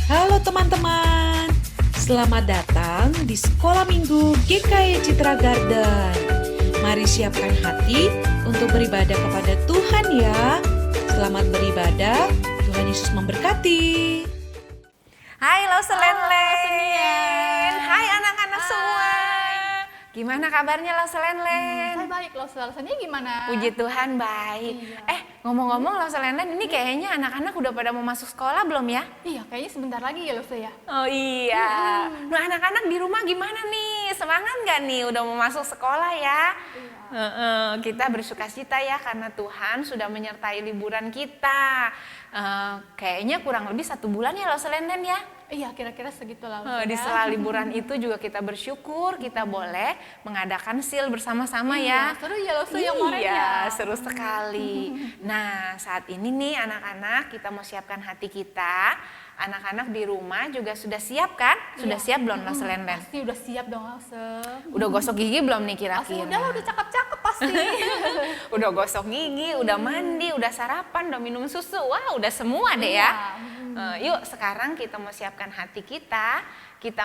Halo teman-teman, selamat datang di Sekolah Minggu GKI Citra Garden. Mari siapkan hati untuk beribadah kepada Tuhan ya. Selamat beribadah, Tuhan Yesus memberkati. Hai Lauselenlen. Senian. Hai anak-anak Hai. semua. Gimana kabarnya Lauselenlen? Saya baik loh, Seninya gimana? Puji Tuhan baik. Iya. Ngomong-ngomong Lauselenlen, ini kayaknya anak-anak udah pada mau masuk sekolah belum ya? Iya, kayaknya sebentar lagi ya loh saya. Oh iya. Nah anak-anak di rumah gimana nih? Semangat nggak nih udah mau masuk sekolah ya? Kita bersukacita ya karena Tuhan sudah menyertai liburan kita. Kayaknya kurang lebih 1 bulan ya Lauselenlen ya? Iya, kira-kira segitu lah. Di sela liburan itu juga kita bersyukur kita boleh mengadakan sil bersama-sama ya. Seru ya loh yang kemarin ya. Iya, seru sekali. Nah, saat ini nih anak-anak kita mau siapkan hati kita. Anak-anak di rumah juga sudah siap kan? Sudah siap belum Lauselenlen? Pasti udah siap dong Lause. Udah gosok gigi belum nih Pasti kira-kira? udah lah, udah cakep-cakep pasti. Udah gosok gigi, udah mandi, udah sarapan, udah minum susu. Wah, udah semua deh ya. Yuk sekarang kita mau siapkan hati kita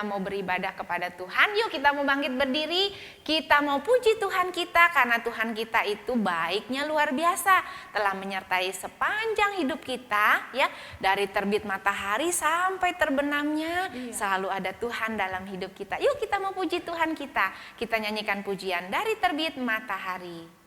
mau beribadah kepada Tuhan. Yuk kita mau bangkit berdiri, kita mau puji Tuhan kita karena Tuhan kita itu baiknya luar biasa. Telah menyertai sepanjang hidup kita ya, dari terbit matahari sampai terbenamnya selalu ada Tuhan dalam hidup kita. Yuk kita mau puji Tuhan kita nyanyikan pujian dari terbit matahari.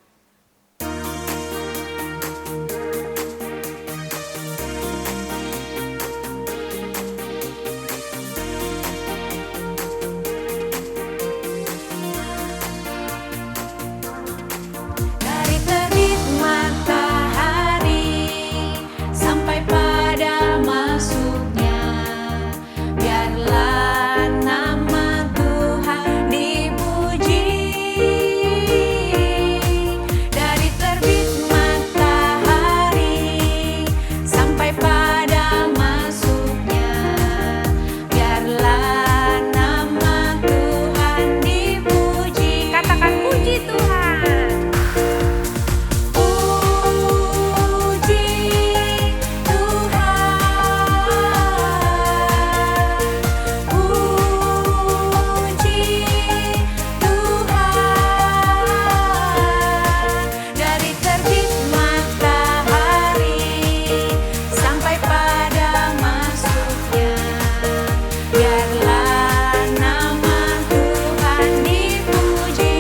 Dari terbit matahari sampai pada masuknya, biarlah nama Tuhan dipuji. Dari terbit matahari sampai pada masuknya, biarlah nama Tuhan dipuji. Katakan puji Tuhan. Puji Tuhan, puji Tuhan. Dari terbit matahari sampai pada masuknya, biarlah nama Tuhan dipuji.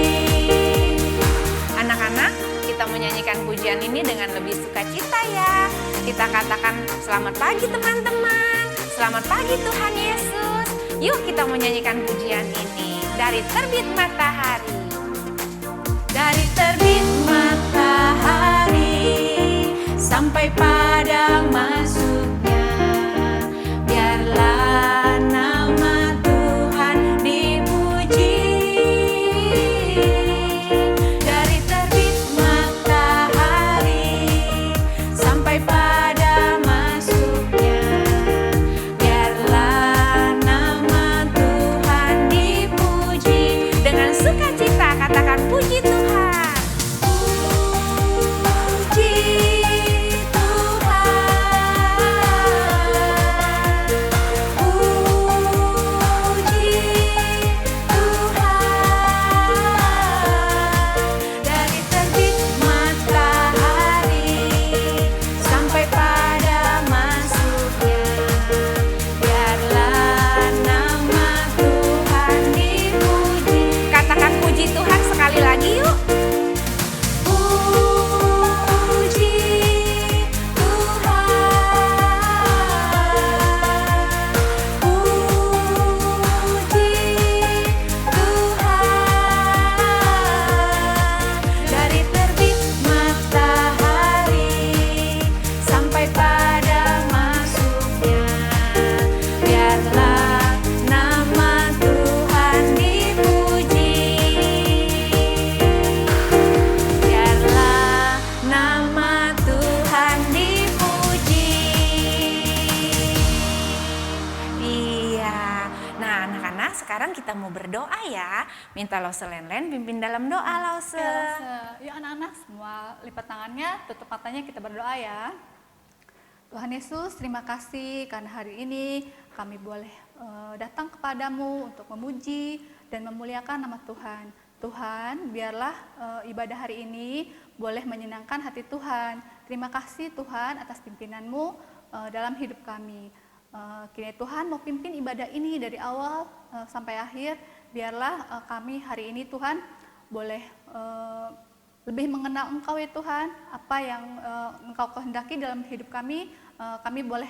Anak-anak, kita menyanyikan pujian ini dengan lebih sukacita ya. Kita katakan selamat pagi teman-teman, selamat pagi Tuhan Yesus. Yuk kita menyanyikan pujian ini dari terbit matahari. Dari terbit matahari sampai pada masuknya, biarlah nama Tuhan dipuji. Dari terbit matahari sampai pada masuknya, biarlah nama Tuhan dipuji. Dengan sukacita katakan puji Tuhan. Puji sekarang kita mau berdoa ya. Minta Lauselenlen pimpin dalam doa Lause. Yuk anak-anak semua lipat tangannya, tutup matanya, kita berdoa ya. Tuhan Yesus, terima kasih karena hari ini kami boleh datang kepadamu untuk memuji dan memuliakan nama Tuhan. Tuhan, biarlah ibadah hari ini boleh menyenangkan hati Tuhan. Terima kasih Tuhan atas pimpinanmu dalam hidup kami. Kiranya Tuhan mau pimpin ibadah ini dari awal sampai akhir. Biarlah kami hari ini Tuhan boleh lebih mengenal Engkau ya Tuhan. Apa yang Engkau kehendaki dalam hidup kami boleh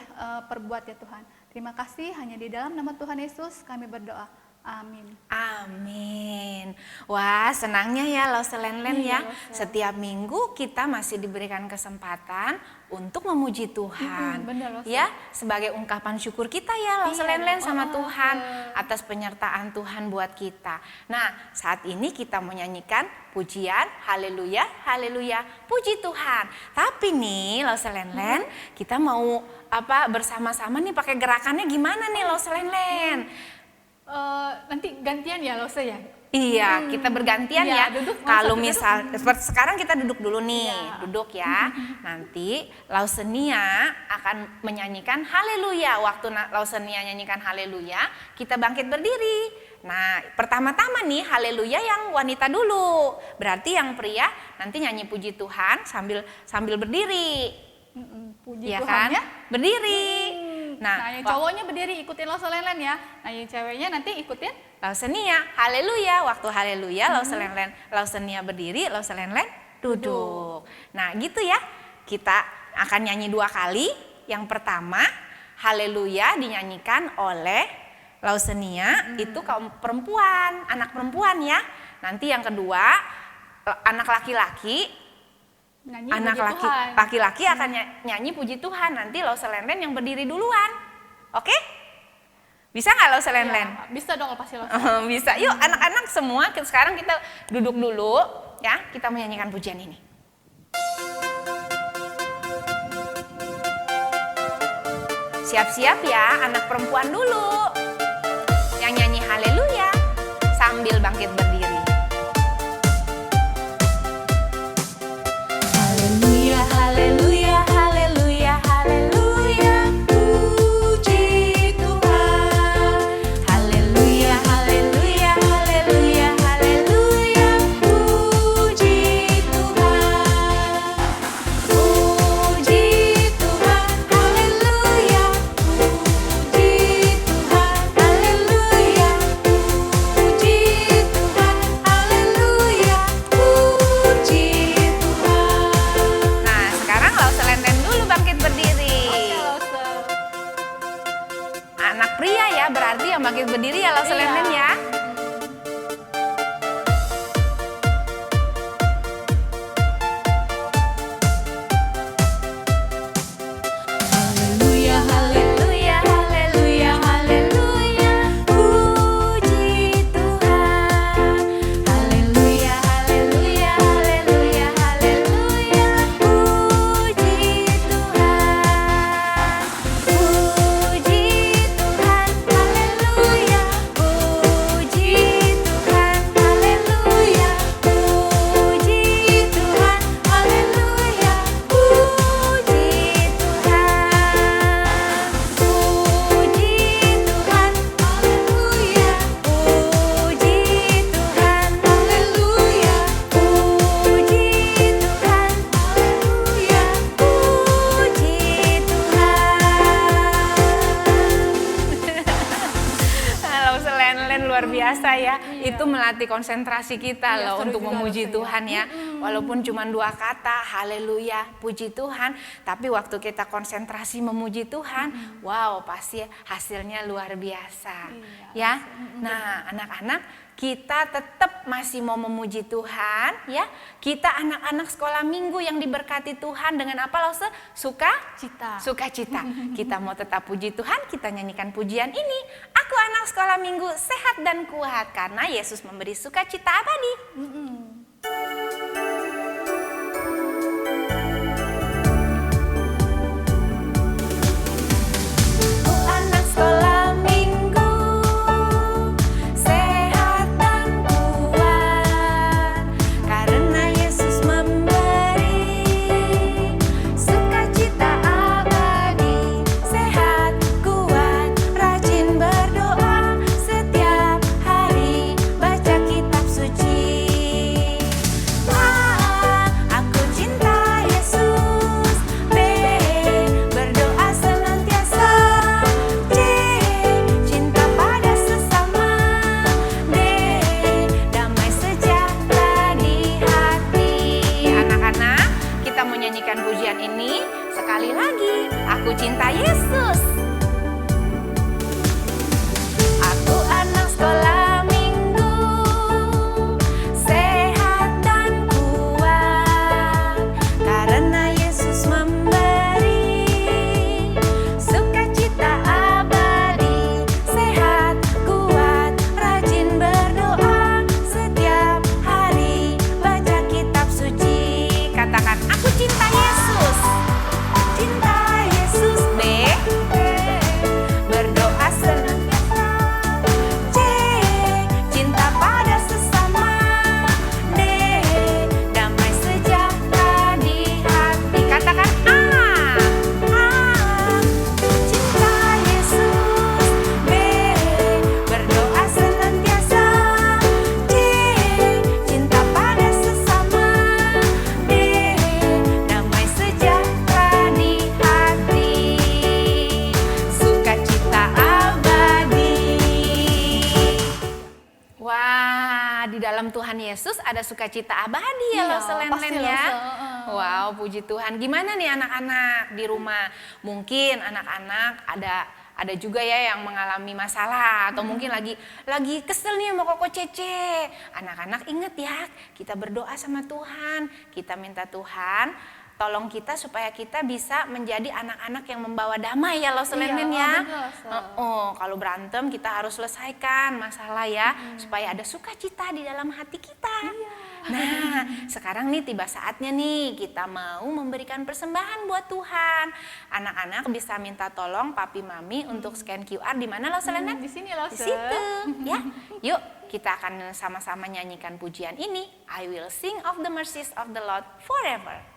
perbuat ya Tuhan. Terima kasih, hanya di dalam nama Tuhan Yesus kami berdoa. Amin. Amin. Wah, senangnya ya Lause Len-Len ya. Lause. Setiap minggu kita masih diberikan kesempatan untuk memuji Tuhan. Benar, Lause. Ya, sebagai ungkapan syukur kita ya Lause Len-Len sama Tuhan atas penyertaan Tuhan buat kita. Nah, saat ini kita menyanyikan pujian haleluya, haleluya, puji Tuhan. Tapi nih Lause Len-Len, kita mau bersama-sama nih pakai gerakannya gimana nih Lause Len-Len? Nanti gantian ya Lause ya? Iya, kita bergantian Iya, ya. duduk, Kalau duduk. misal seperti sekarang kita duduk dulu nih, Iya. duduk ya. Nanti Lausenia akan menyanyikan haleluya. Waktu Lausenia nyanyikan haleluya, kita bangkit berdiri. Nah, pertama-tama nih haleluya yang wanita dulu. Berarti yang pria nanti nyanyi puji Tuhan sambil berdiri. Puji Ya Tuhan kan? ya. Berdiri. Nah, yang cowoknya berdiri ikutin Lause Len-Len ya. Nah, yang ceweknya nanti ikutin. Lausenia, haleluya. Waktu haleluya, Lausenia berdiri, Lause Len-Len duduk. Nah, gitu ya. Kita akan nyanyi 2 kali. Yang pertama, haleluya dinyanyikan oleh Lausenia, itu kaum perempuan, anak perempuan ya. Nanti yang kedua, anak laki-laki, Nyanyi anak puji Tuhan. laki-laki akan nyanyi puji Tuhan. Nanti Lause Len-Len yang berdiri duluan. Oke? Bisa nggak Lause Len-Len? Ya, bisa dong pasti Lause. Bisa. Yuk anak-anak semua sekarang kita duduk dulu ya. Kita menyanyikan pujian ini. Siap-siap ya anak perempuan dulu. Yang nyanyi haleluya sambil bangkit berdiri. Haleluya, haleluya, haleluya, haleluya, puji Tuhan. Haleluya, haleluya, haleluya, haleluya, puji Tuhan. Puji Tuhan, haleluya, puji Tuhan, haleluya, puji Tuhan, haleluya, puji Tuhan. Nah, sekarang Lause Len-Len dulu bangkit berdiri. Oke, Lause. Anak pria ya, berarti yang bangkit berdiri ya Lause Iya. Len-Len ya. Haleluya, haleluya, haleluya, haleluya, puji Tuhan. Haleluya, haleluya, haleluya, haleluya, puji Tuhan. Puji Tuhan, haleluya, puji Tuhan, haleluya, puji Tuhan, haleluya, puji Tuhan. Puji Tuhan, haleluya, puji Tuhan, haleluya, puji Tuhan, haleluya, puji Tuhan. Lause Len-Len luar biasa ya. Itu melatih konsentrasi kita Iya, loh seru untuk juga memuji Lause, ya. Tuhan ya. Walaupun cuma 2 kata, haleluya, puji Tuhan. Tapi waktu kita konsentrasi memuji Tuhan, wow pasti hasilnya luar biasa. Ya. Nah anak-anak, kita tetap masih mau memuji Tuhan ya. Kita anak-anak sekolah minggu yang diberkati Tuhan dengan apa Lause? Cita. Sukacita. Kita mau tetap puji Tuhan, kita nyanyikan pujian ini. Aku anak sekolah minggu sehat dan kuat karena Yesus memberi sukacita abadi. Aku anak sekolah minggu sehat dan kuat karena Yesus memberi sukacita abadi. dalam Tuhan Yesus ada sukacita abadi ya Iya, Lause Len pasti, ya. Lause. Wow, puji Tuhan. Gimana nih anak-anak di rumah? Mungkin anak-anak ada juga ya yang mengalami masalah atau mungkin lagi kesel nih sama Koko Cece. Anak-anak ingat ya, kita berdoa sama Tuhan, kita minta Tuhan tolong kita supaya kita bisa menjadi anak-anak yang membawa damai ya Lause Len ya. Kalau berantem kita harus selesaikan masalah ya, supaya ada sukacita di dalam hati kita. Nah, sekarang nih tiba saatnya nih kita mau memberikan persembahan buat Tuhan. Anak-anak bisa minta tolong papi mami untuk scan QR di mana Lause Len? Di sini Lause. Di situ ya. Yuk, kita akan sama-sama nyanyikan pujian ini. I will sing of the mercies of the Lord forever.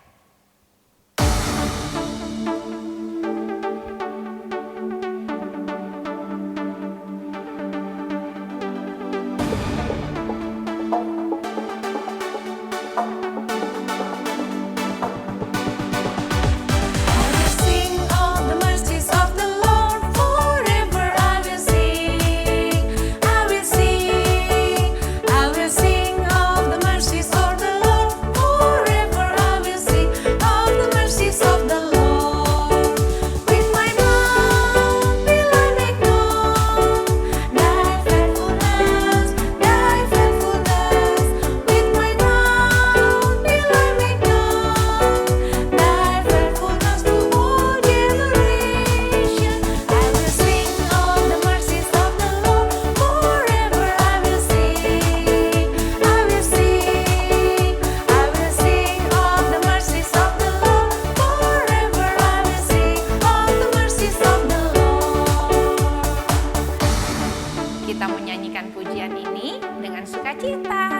Kita menyanyikan pujian ini dengan sukacita.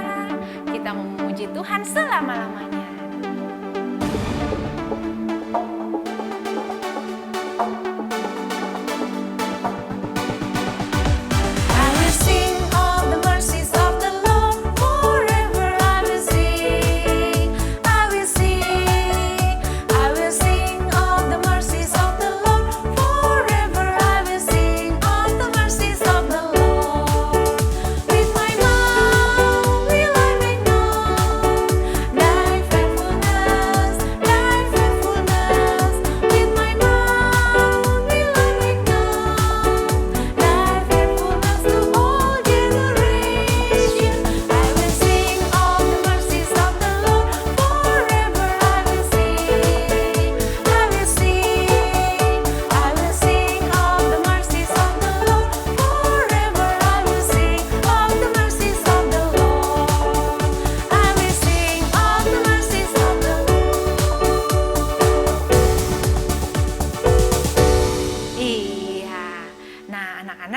Kita memuji Tuhan selama-lamanya.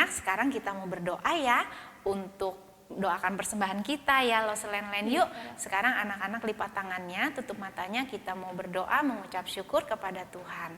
Sekarang kita mau berdoa ya untuk doakan persembahan kita ya Lause Len. Yuk, sekarang anak-anak lipat tangannya, tutup matanya, kita mau berdoa mengucap syukur kepada Tuhan.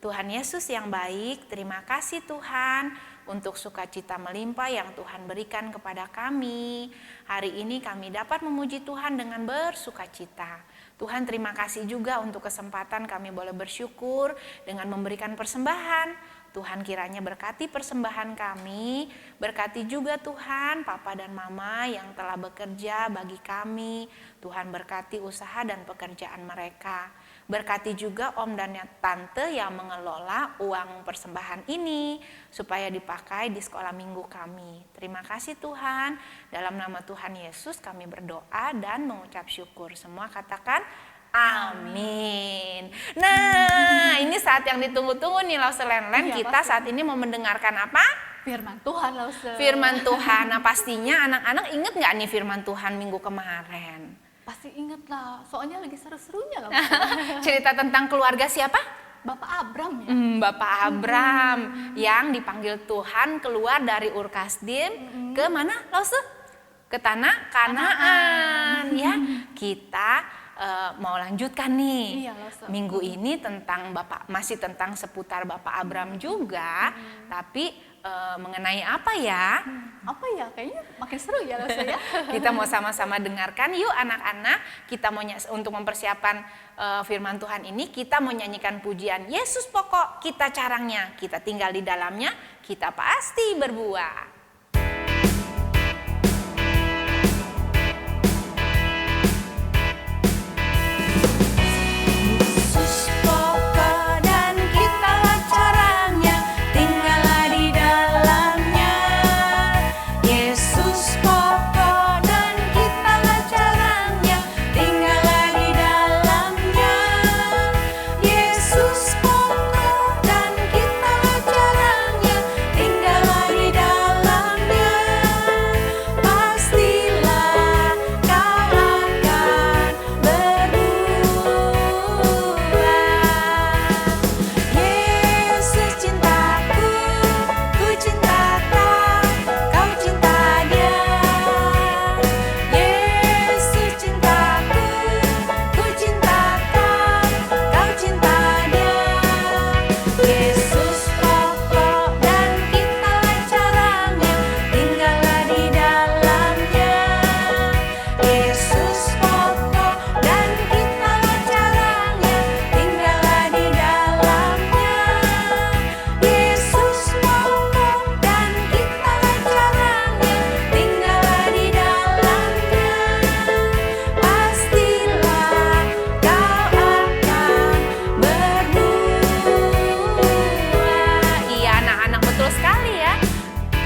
Tuhan Yesus yang baik, terima kasih Tuhan untuk sukacita melimpah yang Tuhan berikan kepada kami. Hari ini kami dapat memuji Tuhan dengan bersukacita. Tuhan terima kasih juga untuk kesempatan kami boleh bersyukur dengan memberikan persembahan. Tuhan kiranya berkati persembahan kami, berkati juga Tuhan Papa dan Mama yang telah bekerja bagi kami. Tuhan berkati usaha dan pekerjaan mereka. Berkati juga Om dan Tante yang mengelola uang persembahan ini supaya dipakai di sekolah minggu kami. Terima kasih Tuhan, dalam nama Tuhan Yesus kami berdoa dan mengucap syukur. Semua katakan amin. Nah, ini saat yang ditunggu-tunggu nih Lause Len. Kita saat ini mau mendengarkan apa? Firman Tuhan Lause. Firman Tuhan. Nah, pastinya anak-anak inget gak nih firman Tuhan minggu kemarin? Pasti inget lah, soalnya lagi seru-serunya Lause. Cerita tentang keluarga siapa? Bapak Abram ya. Bapak Abram yang dipanggil Tuhan keluar dari Ur Kasdim ke mana Lause? Ke tanah Kanaan ya. Kita mau lanjutkan nih. Iya, Lause. Minggu ini tentang masih tentang seputar Bapak Abram juga, tapi mengenai apa ya? Apa ya? Kayaknya makin seru ya Lause ya. Kita mau sama-sama dengarkan yuk anak-anak. Kita mau untuk mempersiapkan firman Tuhan ini, kita mau nyanyikan pujian Yesus pokok kita carangnya, kita tinggal di dalamnya, kita pasti berbuah.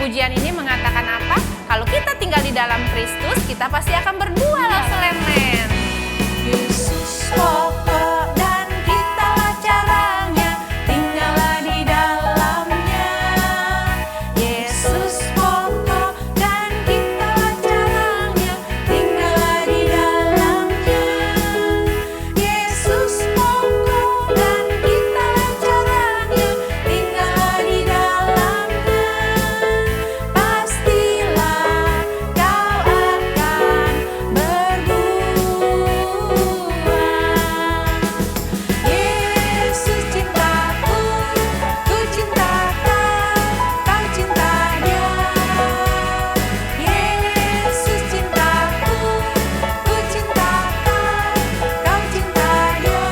Pujian ini mengatakan apa? Kalau kita tinggal di dalam Kristus, kita pasti akan berdua Lause Lenlen. Yesus pokok dan kitalah caranya, tinggallah di dalamnya. Yesus pokok dan kitalah caranya, tinggallah di dalamnya. Yesus pokok dan kitalah caranya, tinggallah di dalamnya. Pastilah kau akan berbuah. Yesus cintaku, ku cinta kau cinta Dia. Yesus cintaku, ku cinta kau cinta Dia.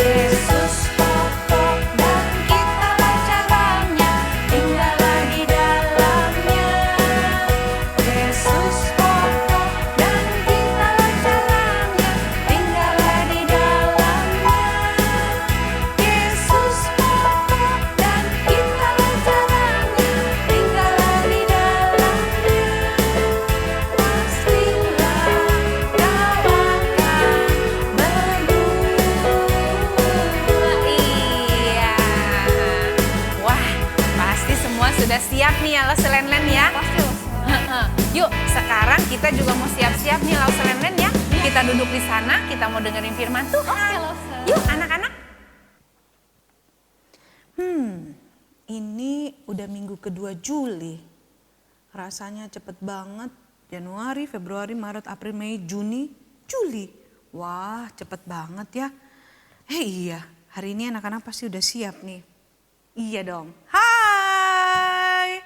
Yesus pokok dan kitalah caranya, tinggallah di dalamnya. Yesus pokok dan kitalah caranya, tinggallah di dalamnya. Yesus pokok dan kitalah caranya, tinggallah di dalamnya. Pastilah kau akan berbuah. Iya. Wah, pasti semua sudah siap nih ya Lause Lenlen ya. Pasti Lause. Yuk, sekarang kita juga mau siap-siap nih Lause Lenlen ya. Kita duduk di sana, kita mau dengerin firman Oke Tuhan. Lause. Yuk anak-anak. Ini udah minggu kedua Juli. Rasanya cepet banget. Januari, Februari, Maret, April, Mei, Juni, Juli. Wah, cepet banget ya. Iya, hari ini anak-anak pasti udah siap nih. Iya dong. Hai.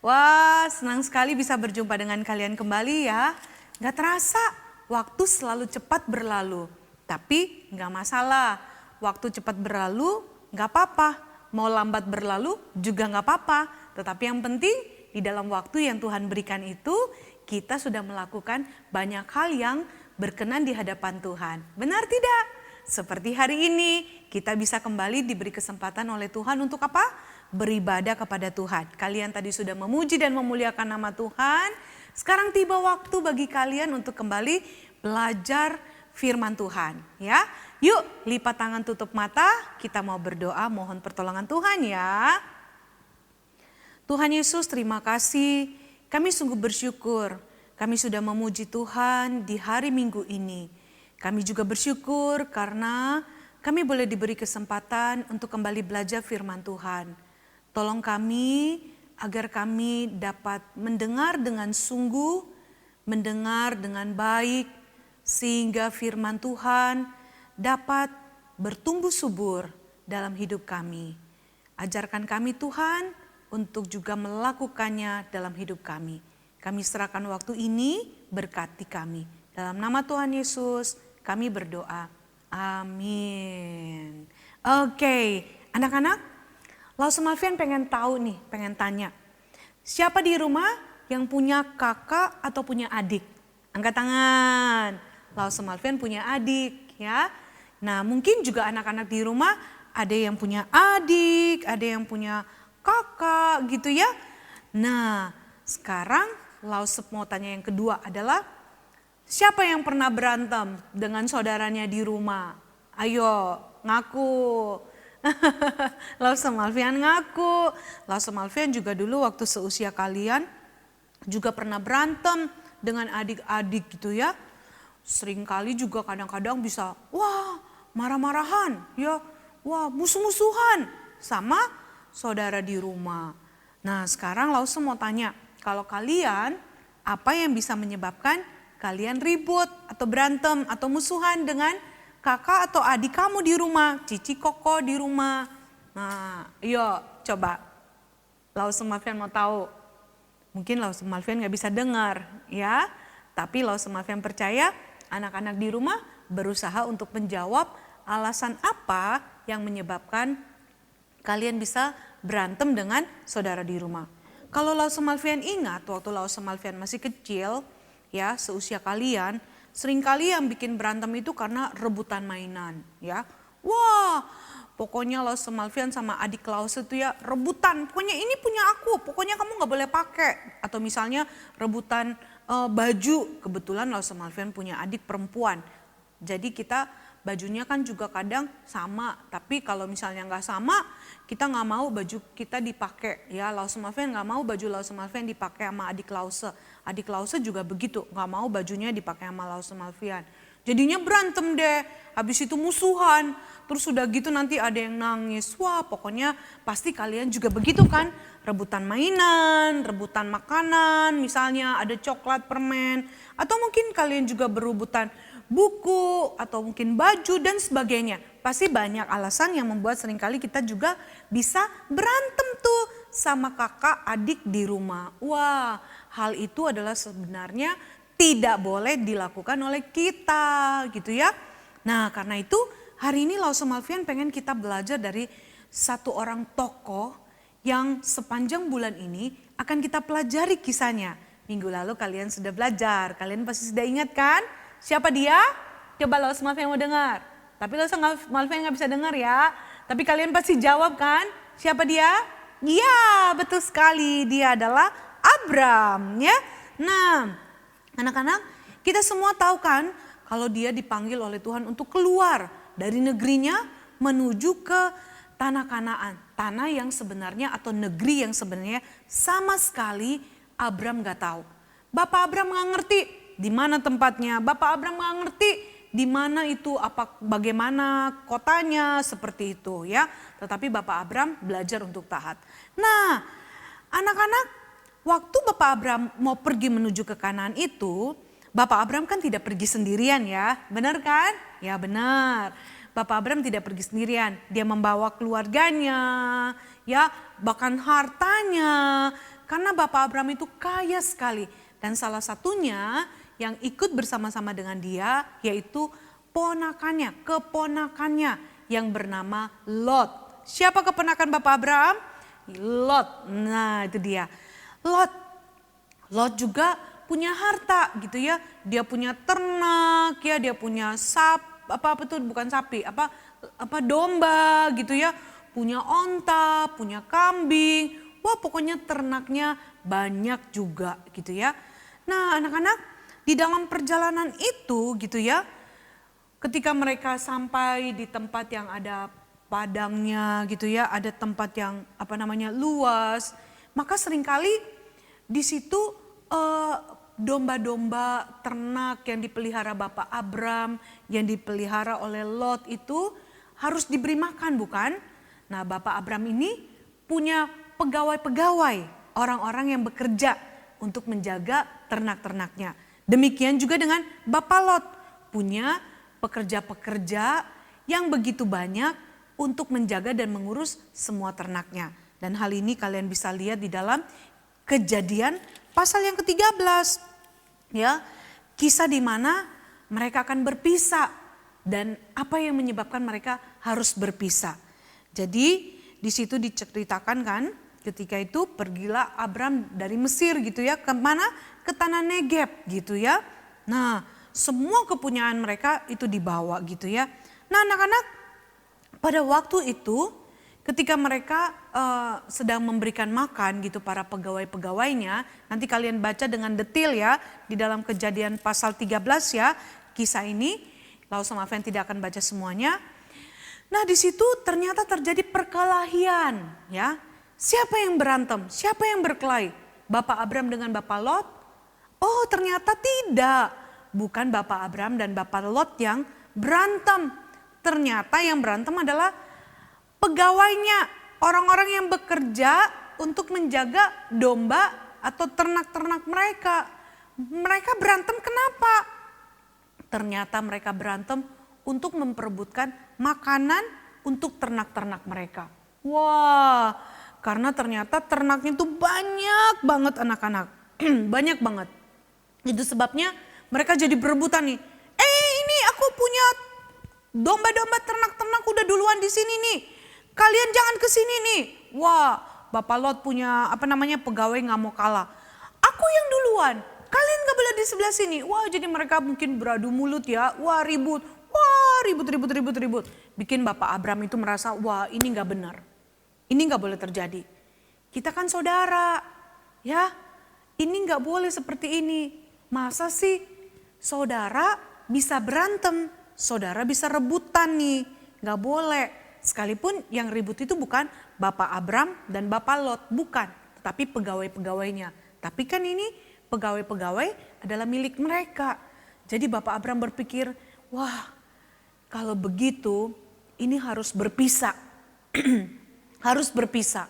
Wah, senang sekali bisa berjumpa dengan kalian kembali ya. Gak terasa, waktu selalu cepat berlalu. Tapi gak masalah, waktu cepat berlalu gak apa-apa. Mau lambat berlalu juga gak apa-apa. Tetapi yang penting di dalam waktu yang Tuhan berikan itu, kita sudah melakukan banyak hal yang berkenan di hadapan Tuhan. Benar tidak? Seperti hari ini, kita bisa kembali diberi kesempatan oleh Tuhan untuk apa? Beribadah kepada Tuhan. Kalian tadi sudah memuji dan memuliakan nama Tuhan. Sekarang tiba waktu bagi kalian untuk kembali belajar firman Tuhan. Ya, yuk lipat tangan tutup mata. Kita mau berdoa mohon pertolongan Tuhan ya. Tuhan Yesus, terima kasih. Kami sungguh bersyukur. Kami sudah memuji Tuhan di hari Minggu ini. Kami juga bersyukur karena kami boleh diberi kesempatan untuk kembali belajar firman Tuhan. Tolong kami agar kami dapat mendengar dengan sungguh, mendengar dengan baik, sehingga firman Tuhan dapat bertumbuh subur dalam hidup kami. Ajarkan kami Tuhan untuk juga melakukannya dalam hidup kami. Kami serahkan waktu ini, berkati kami. Dalam nama Tuhan Yesus kami berdoa. Amin. Oke, anak-anak, Lause Malvian pengen tahu nih, pengen tanya. Siapa di rumah yang punya kakak atau punya adik? Angkat tangan. Lause Malvian punya adik ya. Nah, mungkin juga anak-anak di rumah ada yang punya adik, ada yang punya kakak gitu ya. Nah, sekarang Lause mau tanya yang kedua adalah siapa yang pernah berantem dengan saudaranya di rumah? Ayo, ngaku. Lause Malvian ngaku. Lause Malvian juga dulu waktu seusia kalian juga pernah berantem dengan adik-adik gitu ya. Seringkali juga kadang-kadang bisa wah marah-marahan ya. Wah musuh-musuhan sama saudara di rumah. Nah sekarang Lause mau tanya, kalau kalian apa yang bisa menyebabkan kalian ribut atau berantem atau musuhan dengan kakak atau adik kamu di rumah, Cici Koko di rumah. Nah yuk coba Lause Malvian mau tahu. Mungkin Lause Malvian gak bisa dengar ya. Tapi Lause Malvian percaya anak-anak di rumah berusaha untuk menjawab alasan apa yang menyebabkan kalian bisa berantem dengan saudara di rumah. Kalau Lause Malvian ingat waktu Lause Malvian masih kecil ya seusia kalian, seringkali yang bikin berantem itu karena rebutan mainan ya. Wah pokoknya Lause Malvian sama adik Lause tuh ya rebutan. Pokoknya ini punya aku, pokoknya kamu nggak boleh pakai. Atau misalnya rebutan baju. Kebetulan Lause Malvian punya adik perempuan. Jadi kita bajunya kan juga kadang sama. Tapi kalau misalnya nggak sama, kita nggak mau baju kita dipakai. Ya, Lause Malvian nggak mau baju Lause Malvian dipakai sama adik Lause. Adik Lause juga begitu, nggak mau bajunya dipakai sama Lause Malvian. Jadinya berantem deh, habis itu musuhan, terus udah gitu nanti ada yang nangis. Wah pokoknya pasti kalian juga begitu kan, rebutan mainan, rebutan makanan, misalnya ada coklat, permen, atau mungkin kalian juga berebutan buku, atau mungkin baju dan sebagainya. Pasti banyak alasan yang membuat seringkali kita juga bisa berantem tuh sama kakak adik di rumah. Wah hal itu adalah sebenarnya tidak boleh dilakukan oleh kita gitu ya. Nah karena itu hari ini Lause Malvian pengen kita belajar dari satu orang tokoh yang sepanjang bulan ini akan kita pelajari kisahnya. Minggu lalu kalian sudah belajar, kalian pasti sudah ingat kan? Siapa dia? Coba Lause Malvian mau dengar. Tapi Lause Malvian gak bisa dengar ya. Tapi kalian pasti jawab kan? Siapa dia? Iya betul sekali, dia adalah Abram ya. Nah anak-anak, kita semua tahu kan kalau dia dipanggil oleh Tuhan untuk keluar dari negerinya menuju ke tanah Kanaan. Tanah yang sebenarnya atau negeri yang sebenarnya sama sekali Abram gak tahu. Bapak Abram gak ngerti di mana tempatnya. Bapak Abram gak ngerti di mana itu, bagaimana kotanya seperti itu ya. Tetapi Bapak Abram belajar untuk taat. Nah anak-anak, waktu Bapak Abram mau pergi menuju ke Kanaan itu, Bapak Abram kan tidak pergi sendirian ya, benar kan? Ya benar, Bapak Abram tidak pergi sendirian, dia membawa keluarganya, ya bahkan hartanya, karena Bapak Abram itu kaya sekali. Dan salah satunya yang ikut bersama-sama dengan dia yaitu keponakannya yang bernama Lot. Siapa keponakan Bapak Abram? Lot, nah itu dia. Lot juga punya harta gitu ya. Dia punya ternak ya, dia punya domba gitu ya. Punya onta, punya kambing. Wah pokoknya ternaknya banyak juga gitu ya. Nah anak-anak di dalam perjalanan itu gitu ya. Ketika mereka sampai di tempat yang ada padangnya gitu ya. Ada tempat yang luas. Maka seringkali di situ domba-domba ternak yang dipelihara Bapak Abram, yang dipelihara oleh Lot itu harus diberi makan bukan? Nah Bapak Abram ini punya pegawai-pegawai, orang-orang yang bekerja untuk menjaga ternak-ternaknya. Demikian juga dengan Bapak Lot, punya pekerja-pekerja yang begitu banyak untuk menjaga dan mengurus semua ternaknya. Dan hal ini kalian bisa lihat di dalam Kejadian pasal yang ke-13 ya, kisah di mana mereka akan berpisah dan apa yang menyebabkan mereka harus berpisah. Jadi di situ diceritakan kan, ketika itu pergilah Abram dari Mesir gitu ya, ke mana? Ke tanah Negeb gitu ya. Nah, semua kepunyaan mereka itu dibawa gitu ya. Nah, anak-anak pada waktu itu ketika mereka sedang memberikan makan gitu para pegawai-pegawainya, nanti kalian baca dengan detail ya di dalam Kejadian pasal 13 ya, kisah ini. Lause Malvian tidak akan baca semuanya. Nah di situ ternyata terjadi perkelahian ya. Siapa yang berantem? Siapa yang berkelahi? Bapak Abram dengan Bapak Lot? Oh ternyata tidak. Bukan Bapak Abram dan Bapak Lot yang berantem. Ternyata yang berantem adalah pegawainya, orang-orang yang bekerja untuk menjaga domba atau ternak-ternak mereka. Mereka berantem kenapa? Ternyata mereka berantem untuk memperebutkan makanan untuk ternak-ternak mereka. Wah, karena ternyata ternaknya itu banyak banget anak-anak. Banyak banget. Itu sebabnya mereka jadi berebutan nih. Ini aku punya domba-domba ternak-ternak udah duluan di sini nih. Kalian jangan ke sini nih. Wah, Bapak Lot punya pegawai nggak mau kalah. Aku yang duluan. Kalian nggak boleh di sebelah sini. Wah, jadi mereka mungkin beradu mulut ya. Wah, ribut. Wah, ribut. bikin Bapak Abram itu merasa, wah ini gak benar. Ini gak boleh terjadi. Kita kan saudara, ya. Ini gak boleh seperti ini. Masa sih saudara bisa berantem, saudara bisa rebutan nih. Gak boleh. Sekalipun yang ribut itu bukan Bapak Abram dan Bapak Lot, bukan. Tetapi pegawai-pegawainya. Tapi kan ini pegawai-pegawai adalah milik mereka. Jadi Bapak Abram berpikir, wah kalau begitu ini harus berpisah. Harus berpisah.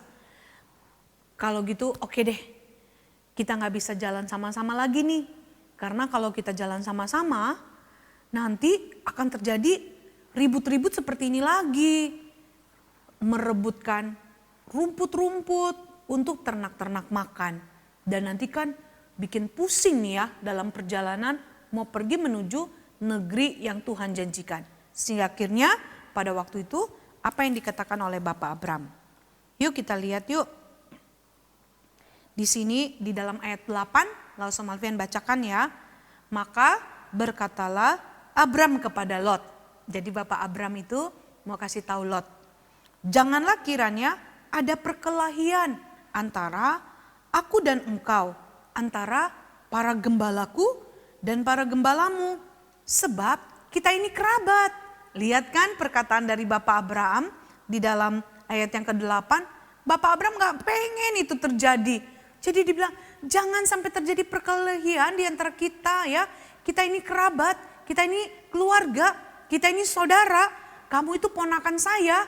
Kalau gitu oke deh, kita gak bisa jalan sama-sama lagi nih. Karena kalau kita jalan sama-sama, nanti akan terjadi ribut-ribut seperti ini lagi. Merebutkan rumput-rumput untuk ternak-ternak makan. Dan nanti kan bikin pusing nih ya dalam perjalanan mau pergi menuju negeri yang Tuhan janjikan. Sehingga akhirnya pada waktu itu apa yang dikatakan oleh Bapak Abram. Yuk kita lihat yuk. Di sini di dalam ayat 8, lalu Saudara Alfian bacakan ya. Maka berkatalah Abram kepada Lot. Jadi Bapak Abram itu mau kasih tahu Lot. Janganlah kiranya ada perkelahian antara aku dan engkau, antara para gembalaku dan para gembalamu. Sebab kita ini kerabat. Lihat kan perkataan dari Bapak Abraham di dalam ayat yang ke-8. Bapak Abraham gak pengen itu terjadi. Jadi dibilang jangan sampai terjadi perkelahian di antara kita ya. Kita ini kerabat, kita ini keluarga, kita ini saudara. Kamu itu ponakan saya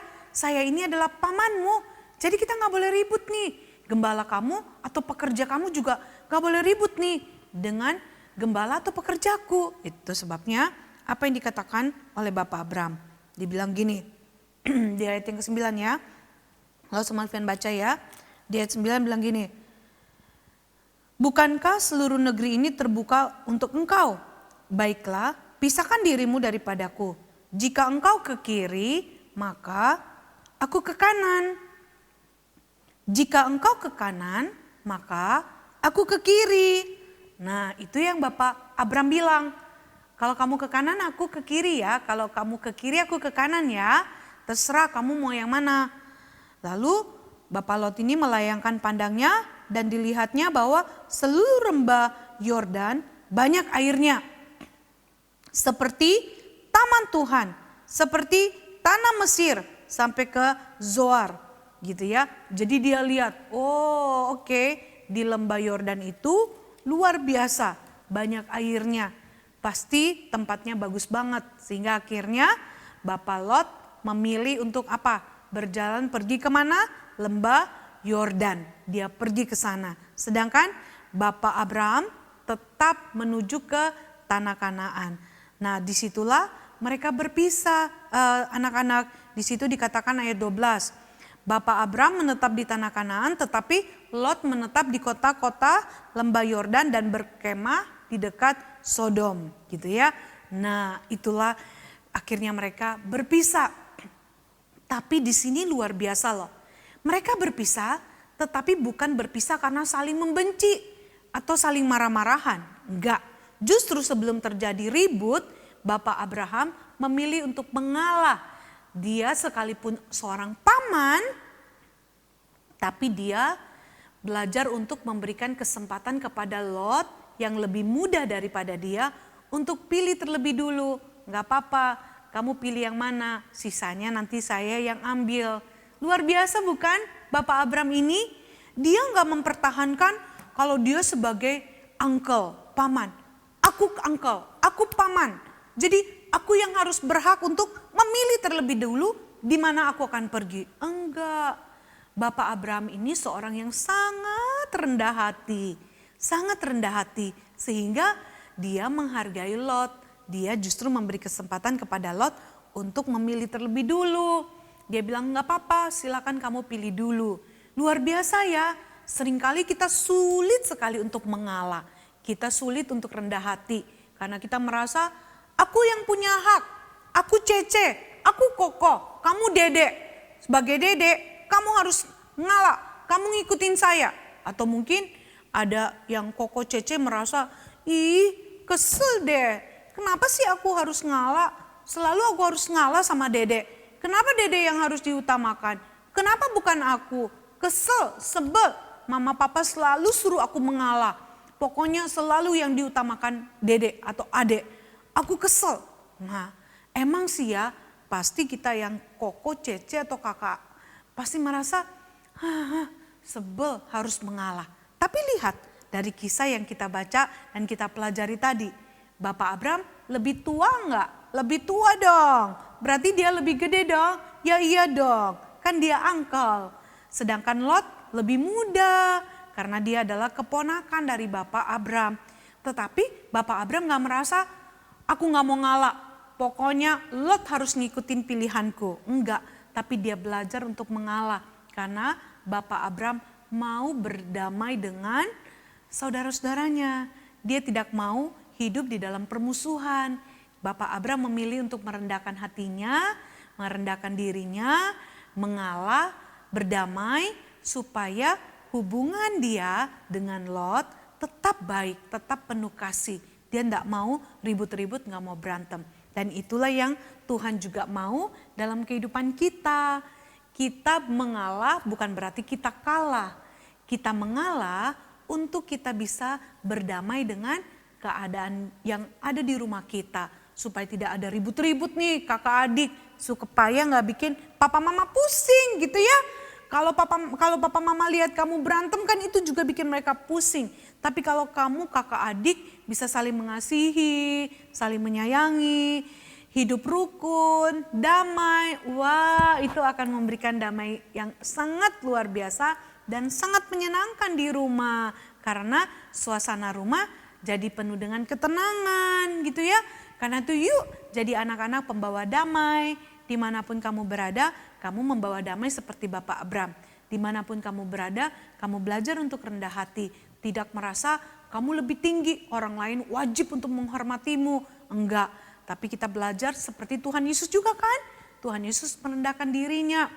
ini adalah pamanmu. Jadi kita gak boleh ribut nih. Gembala kamu atau pekerja kamu juga gak boleh ribut nih dengan gembala atau pekerjaku. Itu sebabnya apa yang dikatakan oleh Bapak Abram. Dibilang gini di ayat yang ke-9 ya. Lalu Saudara Alfian baca ya. Di ayat 9 bilang gini. Bukankah seluruh negeri ini terbuka untuk engkau? Baiklah, pisahkan dirimu daripadaku. Jika engkau ke kiri, maka aku ke kanan. Jika engkau ke kanan, maka aku ke kiri. Nah, itu yang Bapak Abram bilang. Kalau kamu ke kanan, aku ke kiri ya. Kalau kamu ke kiri, aku ke kanan ya. Terserah kamu mau yang mana. Lalu Bapak Lot ini melayangkan pandangnya dan dilihatnya bahwa seluruh lembah Yordan banyak airnya. Seperti taman Tuhan, seperti tanah Mesir sampai ke Zoar gitu ya. Jadi dia lihat, oh oke, di lembah Yordan itu luar biasa, banyak airnya. Pasti tempatnya bagus banget sehingga akhirnya Bapak Lot memilih untuk apa? Berjalan pergi kemana? Lembah Yordan. Dia pergi ke sana. Sedangkan Bapak Abraham tetap menuju ke tanah Kanaan. Nah disitulah mereka berpisah anak-anak. Di situ dikatakan ayat 12. Bapak Abraham menetap di tanah Kanaan tetapi Lot menetap di kota-kota lembah Yordan dan berkemah di dekat Sodom gitu ya. Nah itulah akhirnya mereka berpisah. Tapi di sini luar biasa loh. Mereka berpisah tetapi bukan berpisah karena saling membenci atau saling marah-marahan. Enggak. Justru sebelum terjadi ribut, Bapak Abraham memilih untuk mengalah. Dia sekalipun seorang paman, tapi dia belajar untuk memberikan kesempatan kepada Lot yang lebih muda daripada dia untuk pilih terlebih dulu. Enggak apa-apa, kamu pilih yang mana, sisanya nanti saya yang ambil. Luar biasa bukan Bapak Abram ini? Dia enggak mempertahankan kalau dia sebagai uncle, paman. Aku uncle, aku paman. Jadi aku yang harus berhak untuk memilih terlebih dulu di mana aku akan pergi. Enggak. Bapak Abram ini seorang yang sangat rendah hati. Sangat rendah hati sehingga dia menghargai Lot. Dia justru memberi kesempatan kepada Lot untuk memilih terlebih dulu. Dia bilang enggak apa-apa, silakan kamu pilih dulu. Luar biasa ya, seringkali kita sulit sekali untuk mengalah. Kita sulit untuk rendah hati karena kita merasa aku yang punya hak, aku Cece, aku Koko, kamu Dedek. Sebagai Dedek, kamu harus ngalah, kamu ngikutin saya. Atau mungkin ada yang Koko Cece merasa, ih kesel deh, kenapa sih aku harus ngalah? Selalu aku harus ngalah sama Dedek. Kenapa Dede yang harus diutamakan? Kenapa bukan aku? Kesel, sebel. Mama papa selalu suruh aku mengalah. Pokoknya selalu yang diutamakan Dede atau Adek. Aku kesel. Nah, emang sih ya, pasti kita yang koko, cece atau kakak pasti merasa sebel harus mengalah. Tapi lihat dari kisah yang kita baca dan kita pelajari tadi. Bapak Abram lebih tua enggak? Lebih tua dong. Berarti dia lebih gede dong? Ya iya dong. Kan dia uncle. Sedangkan Lot lebih muda karena dia adalah keponakan dari Bapak Abram. Tetapi Bapak Abram gak merasa aku gak mau ngalah. Pokoknya Lot harus ngikutin pilihanku. Enggak, tapi dia belajar untuk mengalah. Karena Bapak Abram mau berdamai dengan saudara-saudaranya. Dia tidak mau hidup di dalam permusuhan. Bapak Abram memilih untuk merendahkan hatinya, merendahkan dirinya, mengalah, berdamai supaya hubungan dia dengan Lot tetap baik, tetap penuh kasih. Dia tidak mau ribut-ribut, nggak mau berantem. Dan itulah yang Tuhan juga mau dalam kehidupan kita. Kita mengalah bukan berarti kita kalah. Kita mengalah untuk kita bisa berdamai dengan keadaan yang ada di rumah kita. Supaya tidak ada ribut-ribut nih kakak adik. Supaya nggak bikin papa mama pusing gitu ya. Kalau papa mama lihat kamu berantem kan itu juga bikin mereka pusing. Tapi kalau kamu kakak adik bisa saling mengasihi, saling menyayangi, hidup rukun, damai. Wah, itu akan memberikan damai yang sangat luar biasa dan sangat menyenangkan di rumah. Karena suasana rumah jadi penuh dengan ketenangan gitu ya. Karena itu yuk jadi anak-anak pembawa damai. Dimanapun kamu berada, kamu membawa damai seperti Bapak Abram. Dimanapun kamu berada, kamu belajar untuk rendah hati. Tidak merasa kamu lebih tinggi, orang lain wajib untuk menghormatimu. Enggak, tapi kita belajar seperti Tuhan Yesus juga kan. Tuhan Yesus merendahkan dirinya.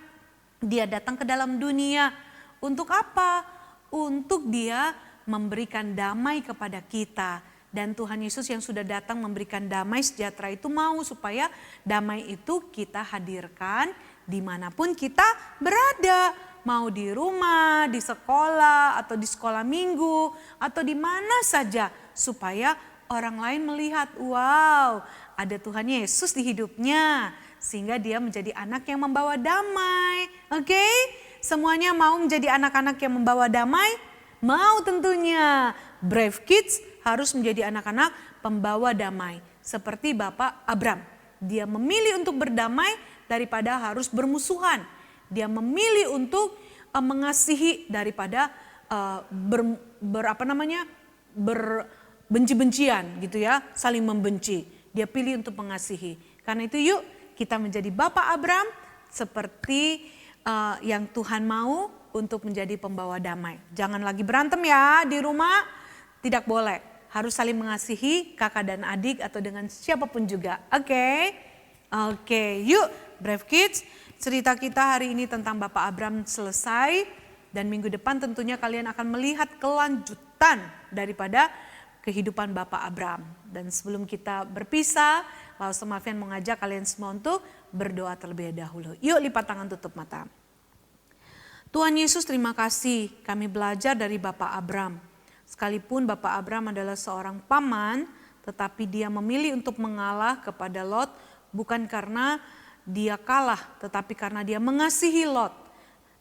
Dia datang ke dalam dunia. Untuk apa? Untuk dia memberikan damai kepada kita. Dan Tuhan Yesus yang sudah datang memberikan damai sejahtera itu mau supaya damai itu kita hadirkan dimanapun kita berada. Mau di rumah, di sekolah, atau di sekolah minggu, atau di mana saja. Supaya orang lain melihat, wow ada Tuhan Yesus di hidupnya. Sehingga dia menjadi anak yang membawa damai. Oke? Semuanya mau menjadi anak-anak yang membawa damai? Mau tentunya. Brave Kids harus menjadi anak-anak pembawa damai. Seperti Bapak Abram. Dia memilih untuk berdamai daripada harus bermusuhan. Dia memilih untuk mengasihi daripada benci-bencian gitu ya. Saling membenci. Dia pilih untuk mengasihi. Karena itu yuk kita menjadi Bapak Abram seperti yang Tuhan mau untuk menjadi pembawa damai. Jangan lagi berantem ya di rumah. Tidak boleh, harus saling mengasihi kakak dan adik atau dengan siapapun juga. Oke, yuk Brave Kids, cerita kita hari ini tentang Bapak Abram selesai. Dan minggu depan tentunya kalian akan melihat kelanjutan daripada kehidupan Bapak Abram. Dan sebelum kita berpisah, Pastor Mafian mengajak kalian semua untuk berdoa terlebih dahulu. Yuk lipat tangan, tutup mata. Tuhan Yesus, terima kasih kami belajar dari Bapak Abram. Sekalipun Bapak Abram adalah seorang paman, tetapi dia memilih untuk mengalah kepada Lot bukan karena dia kalah, tetapi karena dia mengasihi Lot.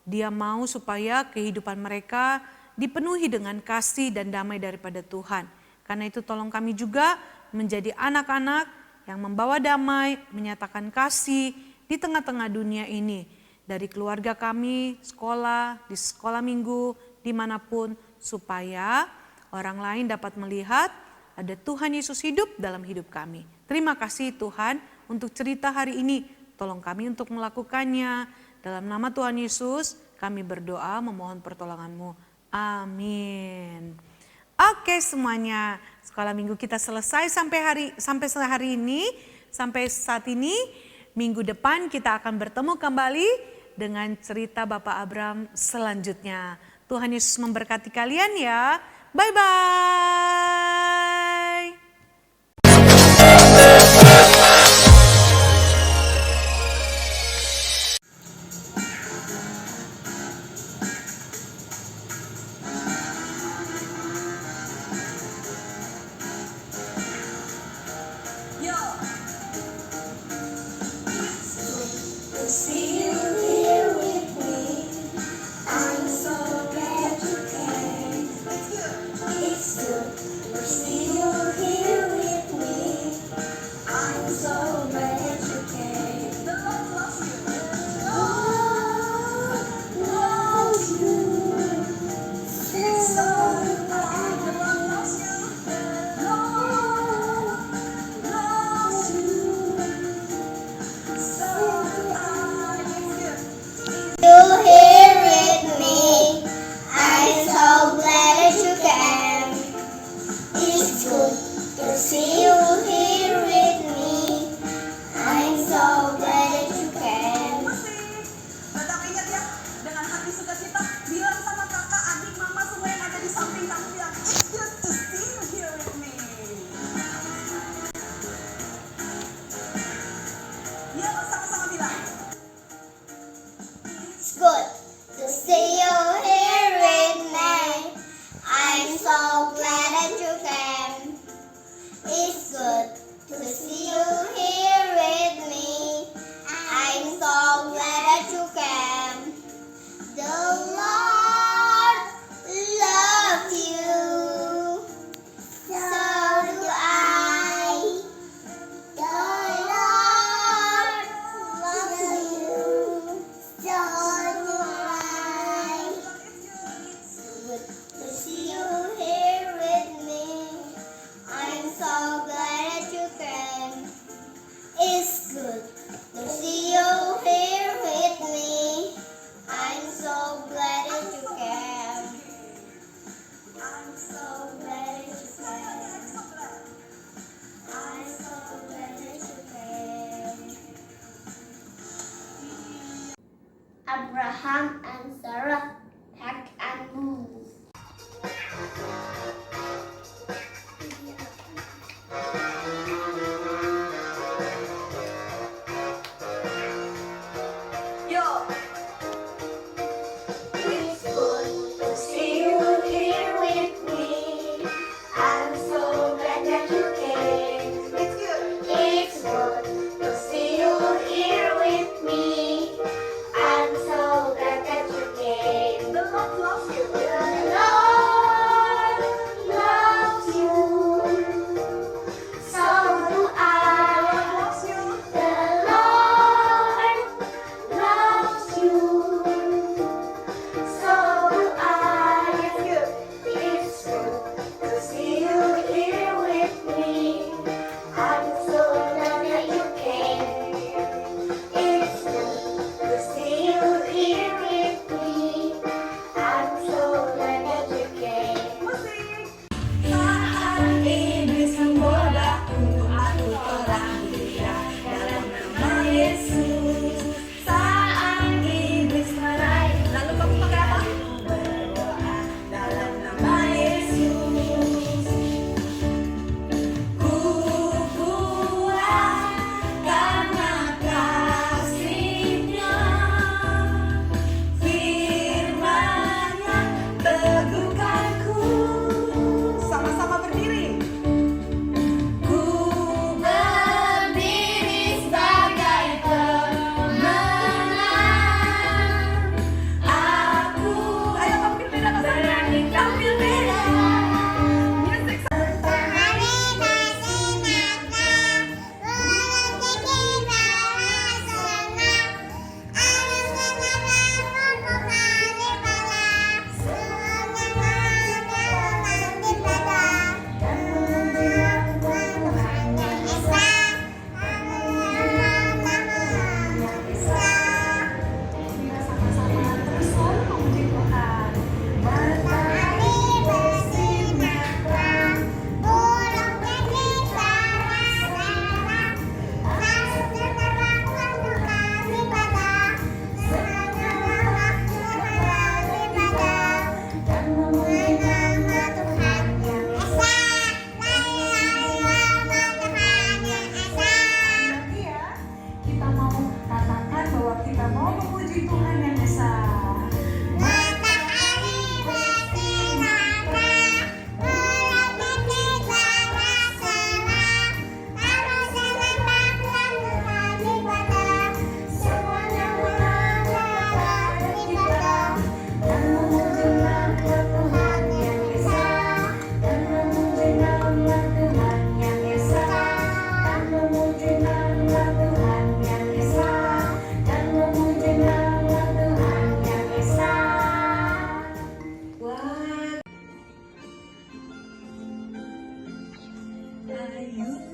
Dia mau supaya kehidupan mereka dipenuhi dengan kasih dan damai daripada Tuhan. Karena itu tolong kami juga menjadi anak-anak yang membawa damai, menyatakan kasih di tengah-tengah dunia ini. Dari keluarga kami, sekolah, di sekolah minggu, dimanapun, supaya orang lain dapat melihat ada Tuhan Yesus hidup dalam hidup kami. Terima kasih Tuhan untuk cerita hari ini. Tolong kami untuk melakukannya. Dalam nama Tuhan Yesus kami berdoa memohon pertolongan-Mu. Amin. Oke semuanya, sekolah minggu kita selesai sampai hari ini. Sampai saat ini, minggu depan kita akan bertemu kembali dengan cerita Bapak Abram selanjutnya. Tuhan Yesus memberkati kalian ya. Bye-bye. so glad you came. I'm so glad that you came. Abraham and Sarah packed and moved. It's good to see you here with me. I'm so glad that you came. It's good to see you here with me. I'm so glad that you came. The Lord loves you. The Lord loves you. So do I. The Lord loves you. So do I. It's good to see you here with me. I'm so glad that you came. It's good to see you here with me. I'm so glad that you came. Saat iblis menggodaku, aku tolak dia dalam nama Yesus. Saat iblis meraih, lalu kamu pakai apa? Berdoa dalam nama Yesus. Ku kuat karena kasih-Nya. Firman-Nya teguhkanku. Sama-sama berdiri. Ku berdiri sebagai pemenang. Aku Ayo tampil beda berani tampil beda. Matahari masih nyata, bulan jadi balas senang. Alam senang mempunyai balas, semuanya mandi pada. Dan menjelang Tuhan yang Esa, Tuhan yang Esa. Sama-sama terus selalu memuji Tuhan. Matahari bersinar, bulan jadi balas senang. Alam menerangkan Tuhan ibadah, semuanya Tuhan ibadah. Dan memuji nama Tuhan yang Esa, la ilaha Tuhan yang Esa. Ya, kita mau katakan bahwa kita mau memuji Tuhan yang Esa. Matahari bersinar, bulan jadi balas senang. Alam menerangkan Tuhan ibadah, semuanya Tuhan ibadah. Dan memuji nama Tuhan yang Esa, dan memuji nama Tuhan yang Esa, dan memuji nama Tuhan yang Esa, dan memuji nama Tuhan yang Esa. Ayo